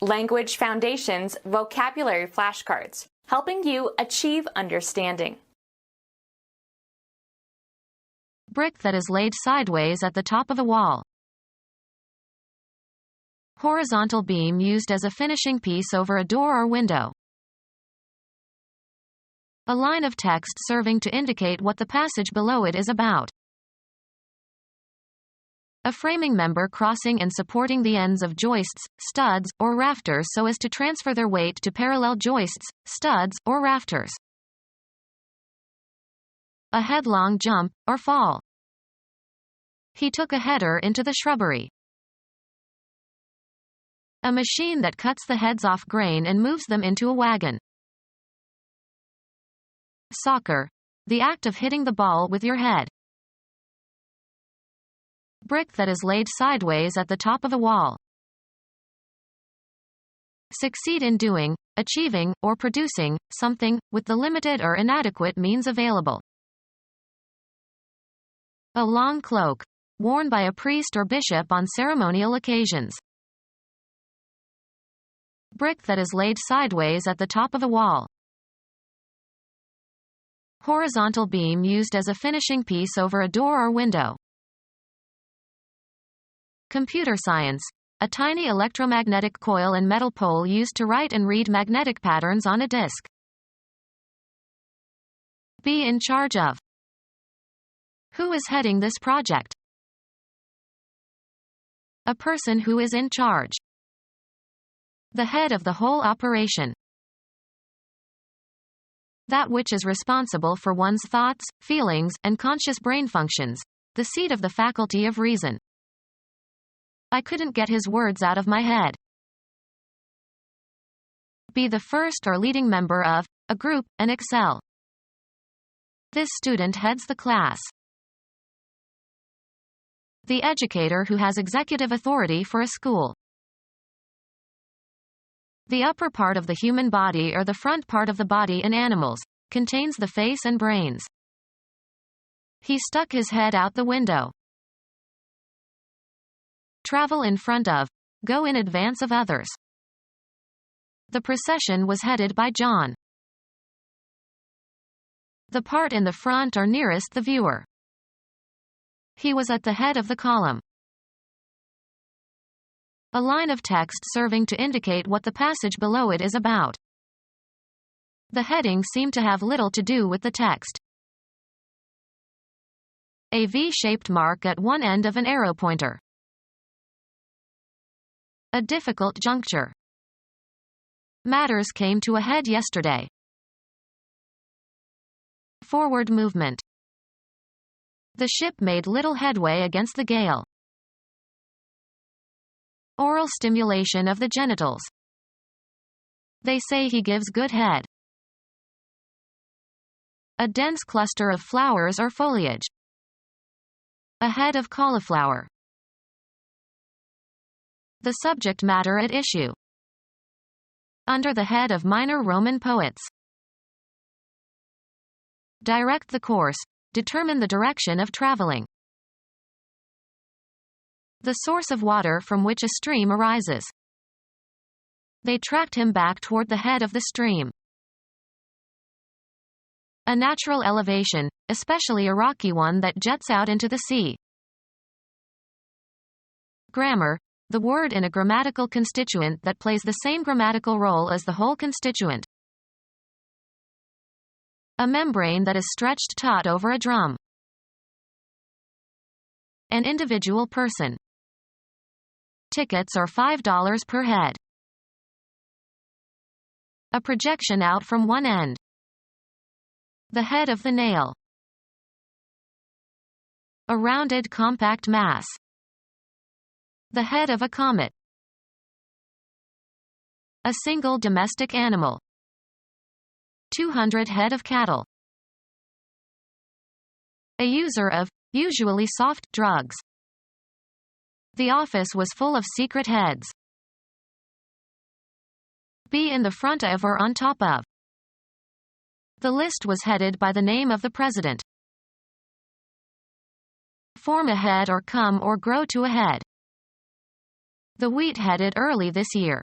Language Foundations Vocabulary Flashcards, helping you achieve understanding. Brick that is laid sideways at the top of a wall. Horizontal beam used as a finishing piece over a door or window. A line of text serving to indicate what the passage below it is about. A framing member crossing and supporting the ends of joists, studs, or rafters so as to transfer their weight to parallel joists, studs, or rafters. A headlong jump, or fall. He took a header into the shrubbery. A machine that cuts the heads off grain and moves them into a wagon. Soccer. The act of hitting the ball with your head. Brick that is laid sideways at the top of a wall. Succeed in doing, achieving, or producing something, with the limited or inadequate means available. A long cloak. Worn by a priest or bishop on ceremonial occasions. Brick that is laid sideways at the top of a wall. Horizontal beam used as a finishing piece over a door or window. Computer science. A tiny electromagnetic coil and metal pole used to write and read magnetic patterns on a disk. Be in charge of. Who is heading this project? A person who is in charge. The head of the whole operation. That which is responsible for one's thoughts, feelings, and conscious brain functions. The seat of the faculty of reason. I couldn't get his words out of my head. Be the first or leading member of a group and excel. This student heads the class. The educator who has executive authority for a school. The upper part of the human body or the front part of the body in animals contains the face and brains. He stuck his head out the window. Travel in front of, go in advance of others. The procession was headed by John. The part in the front or nearest the viewer. He was at the head of the column. A line of text serving to indicate what the passage below it is about. The heading seemed to have little to do with the text. A V-shaped mark at one end of an arrow pointer. A difficult juncture. Matters came to a head yesterday. Forward movement. The ship made little headway against the gale. Oral stimulation of the genitals. They say he gives good head. A dense cluster of flowers or foliage. A head of cauliflower. The subject matter at issue. Under the head of minor Roman poets. Direct the course. Determine the direction of traveling. The source of water from which a stream arises. They tracked him back toward the head of the stream. A natural elevation, especially a rocky one that jets out into the sea. Grammar. The word in a grammatical constituent that plays the same grammatical role as the whole constituent. A membrane that is stretched taut over a drum. An individual person. Tickets are $5 per head. A projection out from one end. The head of the nail. A rounded compact mass. The head of a comet. A single domestic animal. 200 head of cattle. A user of, usually soft, drugs. The office was full of secret heads. Be in the front of or on top of. The list was headed by the name of the president. Form a head or come or grow to a head. The wheat headed early this year.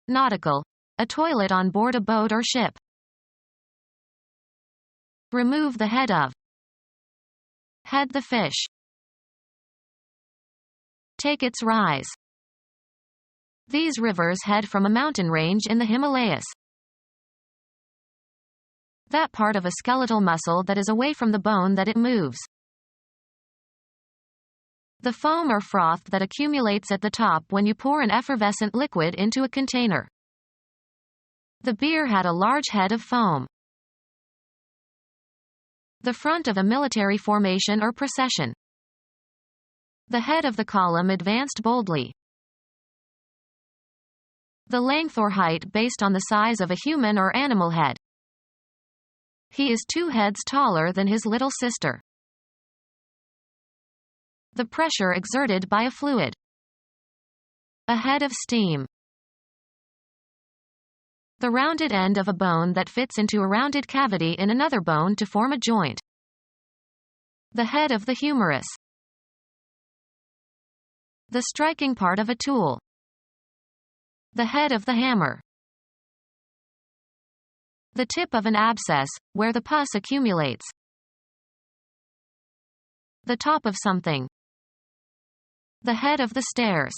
Nautical. A toilet on board a boat or ship. Remove the head of. Head the fish. Take its rise. These rivers head from a mountain range in the Himalayas. That part of a skeletal muscle that is away from the bone that it moves. The foam or froth that accumulates at the top when you pour an effervescent liquid into a container. The beer had a large head of foam. The front of a military formation or procession. The head of the column advanced boldly. The length or height based on the size of a human or animal head. He is 2 heads taller than his little sister. The pressure exerted by a fluid. A head of steam. The rounded end of a bone that fits into a rounded cavity in another bone to form a joint. The head of the humerus. The striking part of a tool. The head of the hammer. The tip of an abscess, where the pus accumulates. The top of something. The head of the stairs.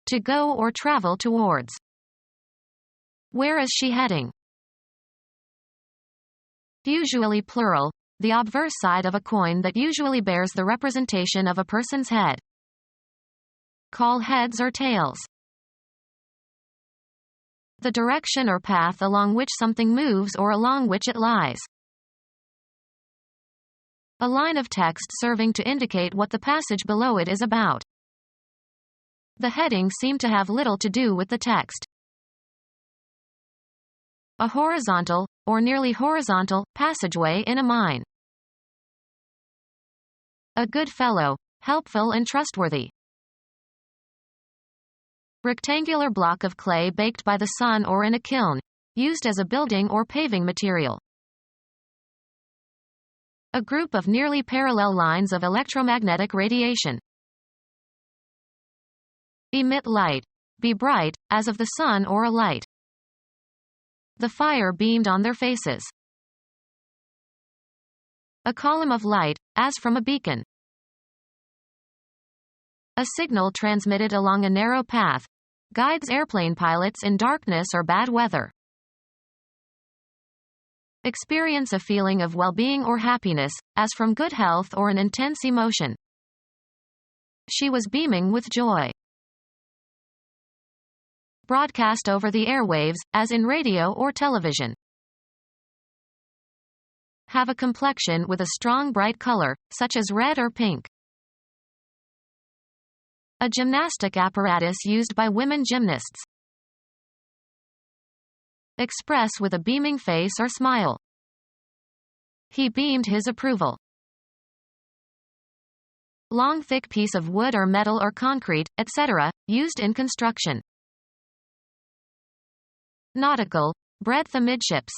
To go or travel towards. Where is she heading? Usually plural, the obverse side of a coin that usually bears the representation of a person's head. Call heads or tails. The direction or path along which something moves or along which it lies. A line of text serving to indicate what the passage below it is about. The heading seemed to have little to do with the text. A horizontal, or nearly horizontal, passageway in a mine. A good fellow, helpful and trustworthy. Rectangular block of clay baked by the sun or in a kiln, used as a building or paving material. A group of nearly parallel lines of electromagnetic radiation. Emit light. Be bright, as of the sun or a light. The fire beamed on their faces. A column of light, as from a beacon. A signal transmitted along a narrow path. Guides airplane pilots in darkness or bad weather. Experience a feeling of well-being or happiness, as from good health or an intense emotion. She was beaming with joy. Broadcast over the airwaves, as in radio or television. Have a complexion with a strong bright color, such as red or pink. A gymnastic apparatus used by women gymnasts. Express with a beaming face or smile. He beamed his approval. Long thick piece of wood or metal or concrete, etc., used in construction. Nautical, breadth amidships.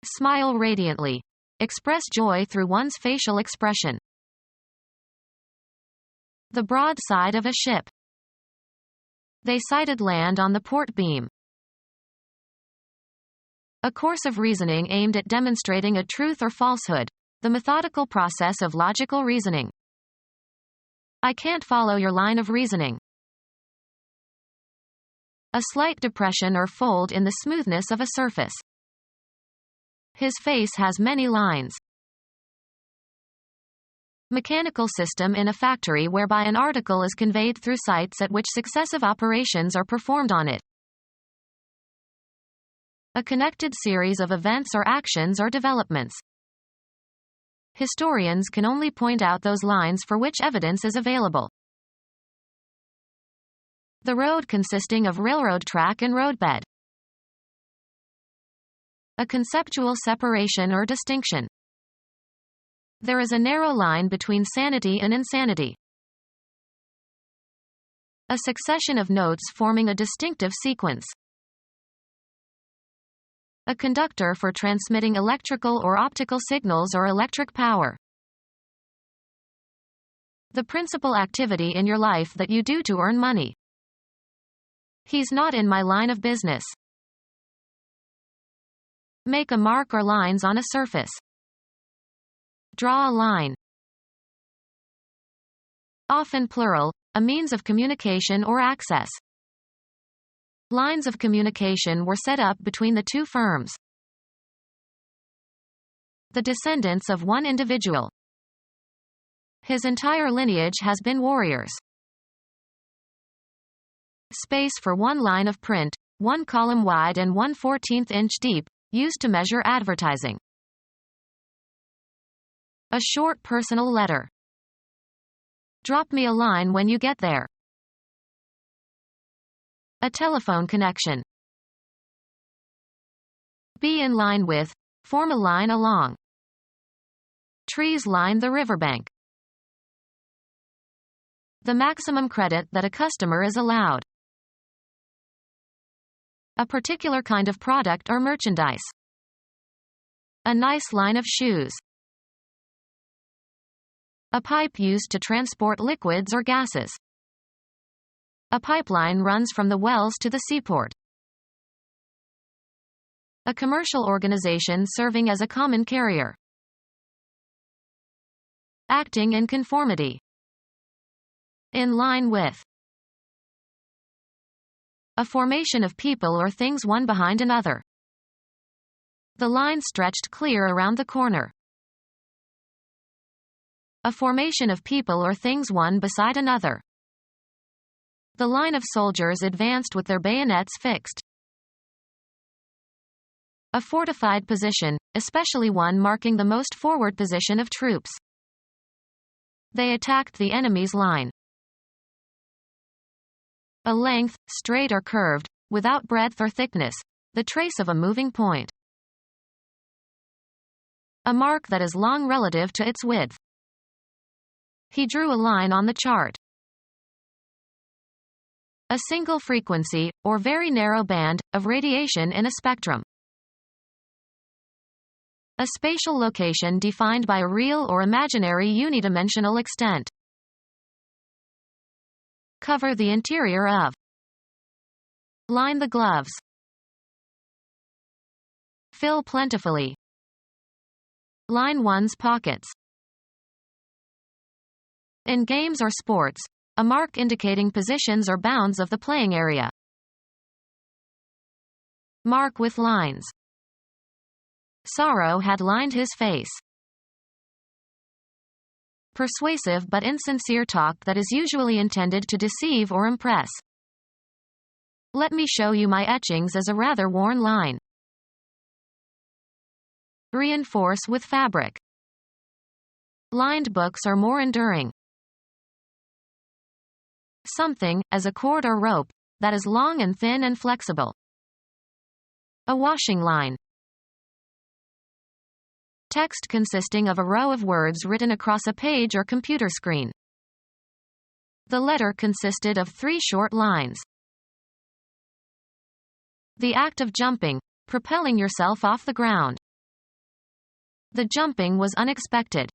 Smile radiantly. Express joy through one's facial expression. The broad side of a ship. They sighted land on the port beam. A course of reasoning aimed at demonstrating a truth or falsehood. The methodical process of logical reasoning. I can't follow your line of reasoning. A slight depression or fold in the smoothness of a surface. His face has many lines. Mechanical system in a factory whereby an article is conveyed through sites at which successive operations are performed on it. A connected series of events or actions or developments. Historians can only point out those lines for which evidence is available. The road consisting of railroad track and roadbed. A conceptual separation or distinction. There is a narrow line between sanity and insanity. A succession of notes forming a distinctive sequence. A conductor for transmitting electrical or optical signals or electric power. The principal activity in your life that you do to earn money. He's not in my line of business. Make a mark or lines on a surface. Draw a line. Often plural, a means of communication or access. Lines of communication were set up between the two firms. The descendants of one individual. His entire lineage has been warriors. Space for one line of print, 1 column wide and 1/14 inch deep, used to measure advertising. A short personal letter. Drop me a line when you get there. A telephone connection. Be in line with, form a line along. Trees line the riverbank. The maximum credit that a customer is allowed. A particular kind of product or merchandise. A nice line of shoes. A pipe used to transport liquids or gases. A pipeline runs from the wells to the seaport. A commercial organization serving as a common carrier. Acting in conformity. In line with. A formation of people or things one behind another. The line stretched clear around the corner. A formation of people or things one beside another. The line of soldiers advanced with their bayonets fixed. A fortified position, especially one marking the most forward position of troops. They attacked the enemy's line. A length, straight or curved, without breadth or thickness, the trace of a moving point. A mark that is long relative to its width. He drew a line on the chart. A single frequency, or very narrow band, of radiation in a spectrum. A spatial location defined by a real or imaginary unidimensional extent. Cover the interior of. Line the gloves. Fill plentifully. Line one's pockets. In games or sports, a mark indicating positions or bounds of the playing area. Mark with lines. Sorrow had lined his face. Persuasive but insincere talk that is usually intended to deceive or impress. Let me show you my etchings as a rather worn line. Reinforce with fabric. Lined books are more enduring. Something, as a cord or rope, that is long and thin and flexible. A washing line. Text consisting of a row of words written across a page or computer screen. The letter consisted of 3 short lines. The act of jumping, propelling yourself off the ground. The jumping was unexpected.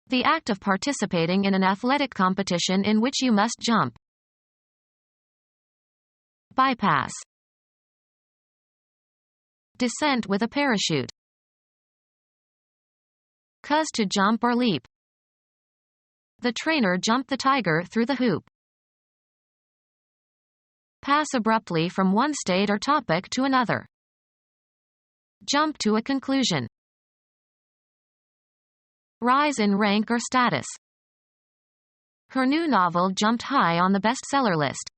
The act of participating in an athletic competition in which you must jump. Bypass. Descent with a parachute. Cuz to jump or leap. The trainer jumped the tiger through the hoop. Pass abruptly from one state or topic to another. Jump to a conclusion. Rise in rank or status. Her new novel jumped high on the bestseller list.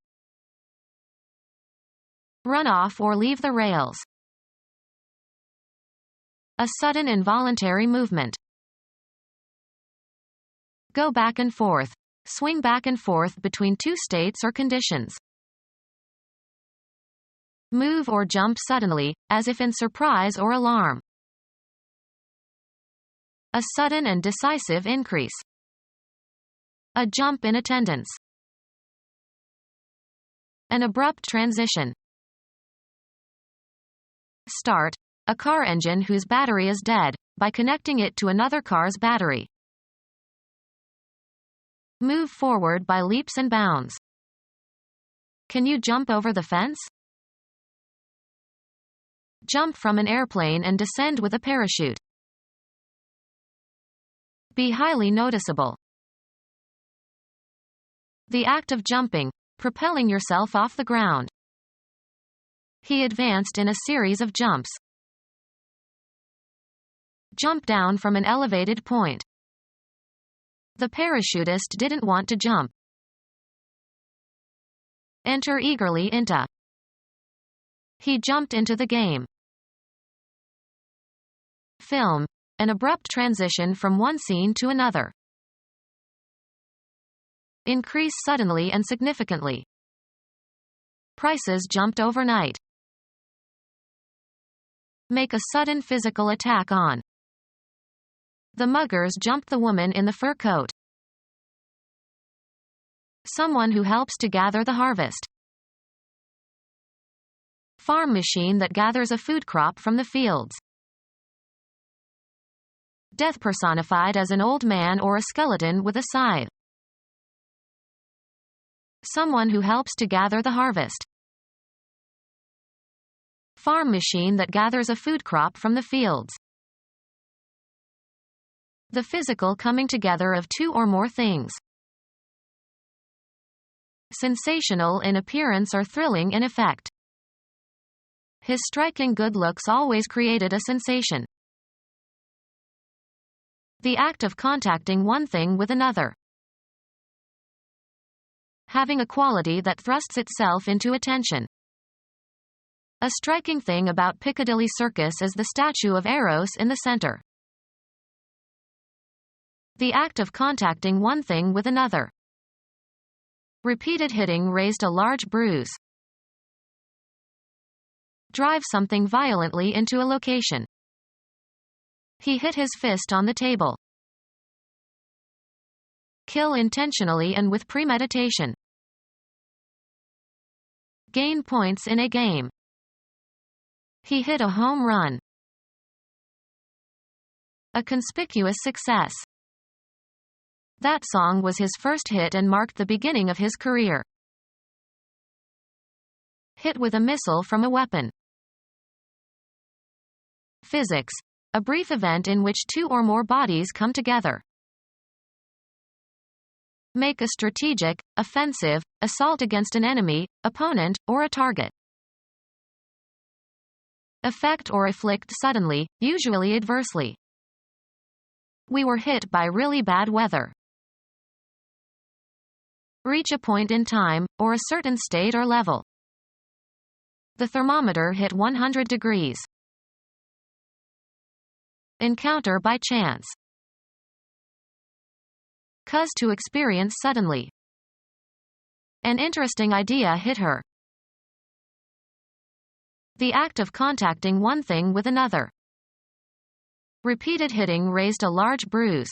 Run off or leave the rails. A sudden involuntary movement. Go back and forth. Swing back and forth between 2 states or conditions. Move or jump suddenly, as if in surprise or alarm. A sudden and decisive increase. A jump in attendance. An abrupt transition. Start. A car engine whose battery is dead, by connecting it to another car's battery. Move forward by leaps and bounds. Can you jump over the fence? Jump from an airplane and descend with a parachute. Be highly noticeable. The act of jumping, propelling yourself off the ground. He advanced in a series of jumps. Jump down from an elevated point. The parachutist didn't want to jump. Enter eagerly into. He jumped into the game. Film, an abrupt transition from one scene to another. Increase suddenly and significantly. Prices jumped overnight. Make a sudden physical attack on. The muggers jumped the woman in the fur coat. Someone who helps to gather the harvest. Farm machine that gathers a food crop from the fields. Death personified as an old man or a skeleton with a scythe. Someone who helps to gather the harvest. Farm machine that gathers a food crop from the fields. The physical coming together of two or more things. Sensational in appearance or thrilling in effect. His striking good looks always created a sensation. The act of contacting one thing with another. Having a quality that thrusts itself into attention. A striking thing about Piccadilly Circus is the statue of Eros in the center. The act of contacting one thing with another. Repeated hitting raised a large bruise. Drive something violently into a location. He hit his fist on the table. Kill intentionally and with premeditation. Gain points in a game. He hit a home run. A conspicuous success. That song was his first hit and marked the beginning of his career. Hit with a missile from a weapon. Physics. A brief event in which two or more bodies come together. Make a strategic, offensive, assault against an enemy, opponent, or a target. Affect or afflict suddenly, usually adversely. We were hit by really bad weather. Reach a point in time, or a certain state or level. The thermometer hit 100 degrees. Encounter by chance. Cause to experience suddenly. An interesting idea hit her. The act of contacting one thing with another. Repeated hitting raised a large bruise.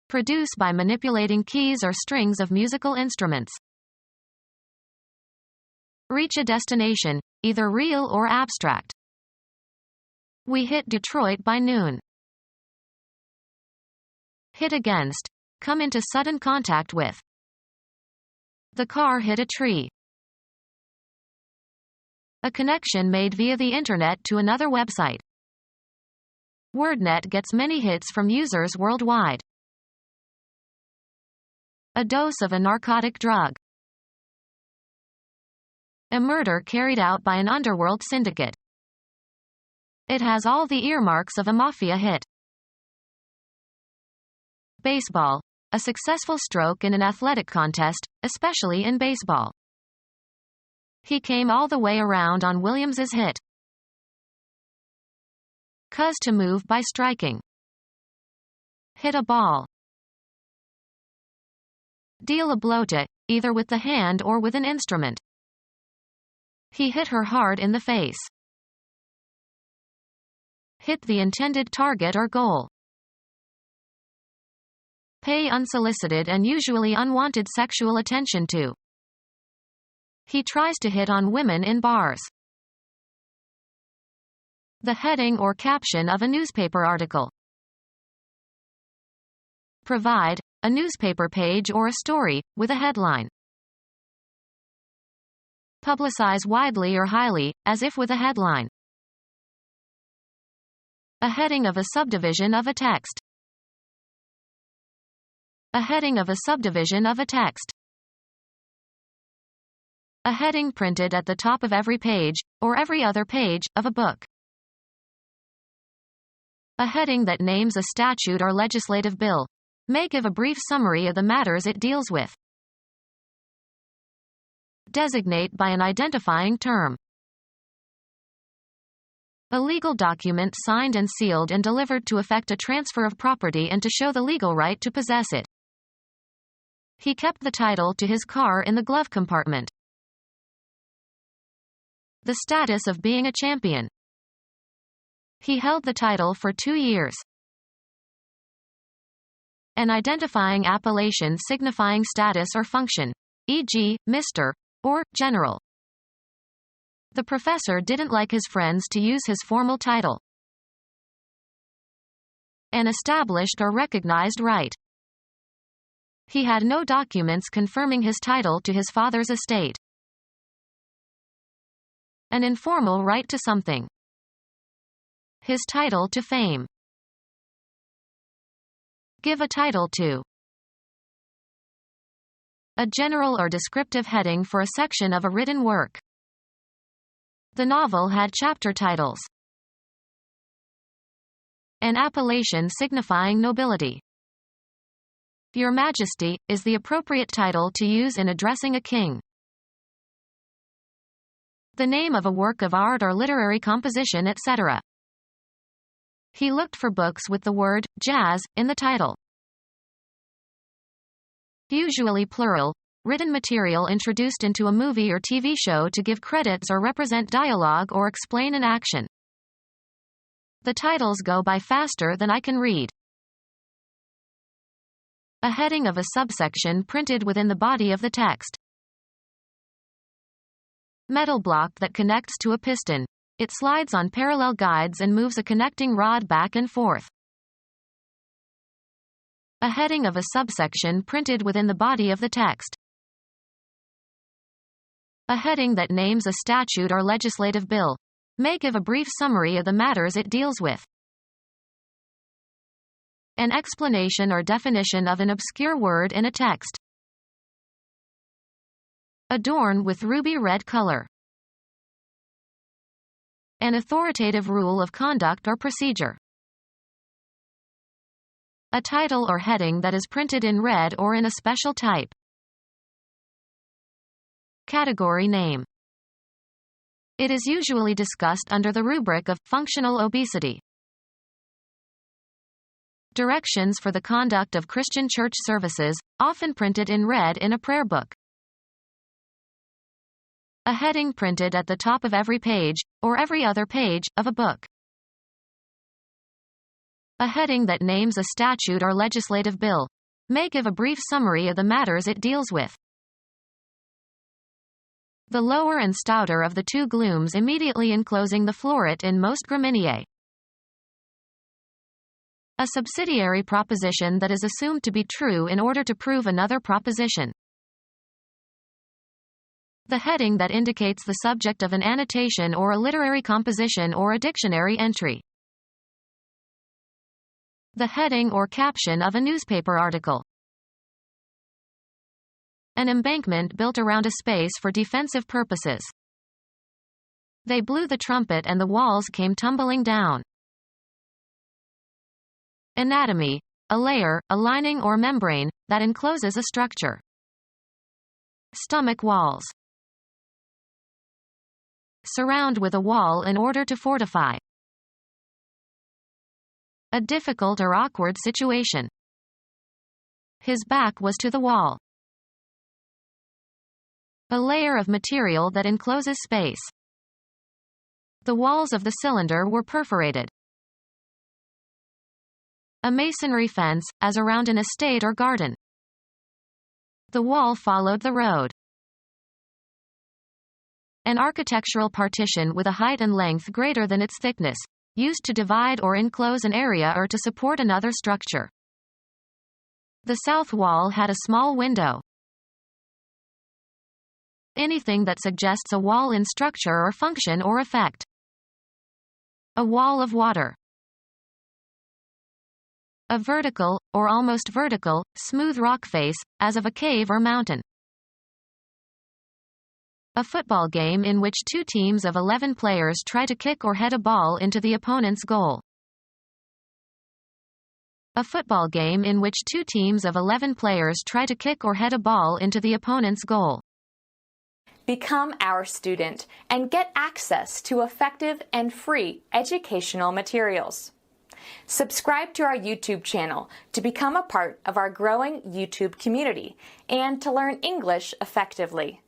Produce by manipulating keys or strings of musical instruments. Reach a destination, either real or abstract. We hit Detroit by noon. Hit against. Come into sudden contact with. The car hit a tree. A connection made via the internet to another website. WordNet gets many hits from users worldwide. A dose of a narcotic drug. A murder carried out by an underworld syndicate. It has all the earmarks of a mafia hit. Baseball. A successful stroke in an athletic contest, especially in baseball. He came all the way around on Williams's hit. Cause to move by striking. Hit a ball. Deal a blow to, either with the hand or with an instrument. He hit her hard in the face. Hit the intended target or goal. Pay unsolicited and usually unwanted sexual attention to. He tries to hit on women in bars. The heading or caption of a newspaper article. Provide a newspaper page or a story, with a headline. Publicize widely or highly, as if with a headline. A heading of a subdivision of a text. A heading of a subdivision of a text. A heading printed at the top of every page, or every other page, of a book. A heading that names a statute or legislative bill. May give a brief summary of the matters it deals with. Designate by an identifying term. A legal document signed and sealed and delivered to effect a transfer of property and to show the legal right to possess it. He kept the title to his car in the glove compartment. The status of being a champion. He held the title for 2 years. An identifying appellation signifying status or function, e.g., Mr. or General. The professor didn't like his friends to use his formal title. An established or recognized right. He had no documents confirming his title to his father's estate. An informal right to something. His title to fame. Give a title to. A general or descriptive heading for a section of a written work. The novel had chapter titles. An appellation signifying nobility. Your Majesty is the appropriate title to use in addressing a king. The name of a work of art or literary composition, etc. He looked for books with the word jazz in the title. Usually plural, written material introduced into a movie or TV show to give credits or represent dialogue or explain an action. The titles go by faster than I can read. A heading of a subsection printed within the body of the text. Metal block that connects to a piston. It slides on parallel guides and moves a connecting rod back and forth. A heading of a subsection printed within the body of the text. A heading that names a statute or legislative bill. May give a brief summary of the matters it deals with. An explanation or definition of an obscure word in a text. Adorn with ruby red color. An authoritative rule of conduct or procedure. A title or heading that is printed in red or in a special type. Category name. It is usually discussed under the rubric of functional obesity. Directions for the conduct of Christian church services, often printed in red in a prayer book. A heading printed at the top of every page, or every other page, of a book. A heading that names a statute or legislative bill. May give a brief summary of the matters it deals with. The lower and stouter of the two glooms immediately enclosing the floret in most Gramineae. A subsidiary proposition that is assumed to be true in order to prove another proposition. The heading that indicates the subject of an annotation or a literary composition or a dictionary entry. The heading or caption of a newspaper article. An embankment built around a space for defensive purposes. They blew the trumpet and the walls came tumbling down. Anatomy. A layer, a lining or membrane, that encloses a structure. Stomach walls. Surround with a wall in order to fortify. A difficult or awkward situation. His back was to the wall. A layer of material that encloses space. The walls of the cylinder were perforated. A masonry fence, as around an estate or garden. The wall followed the road. An architectural partition with a height and length greater than its thickness, used to divide or enclose an area or to support another structure. The south wall had a small window. Anything that suggests a wall in structure or function or effect. A wall of water. A vertical, or almost vertical, smooth rock face, as of a cave or mountain. A football game in which two teams of 11 players try to kick or head a ball into the opponent's goal. A football game in which two teams of 11 players try to kick or head a ball into the opponent's goal. Become our student and get access to effective and free educational materials. Subscribe to our YouTube channel to become a part of our growing YouTube community and to learn English effectively.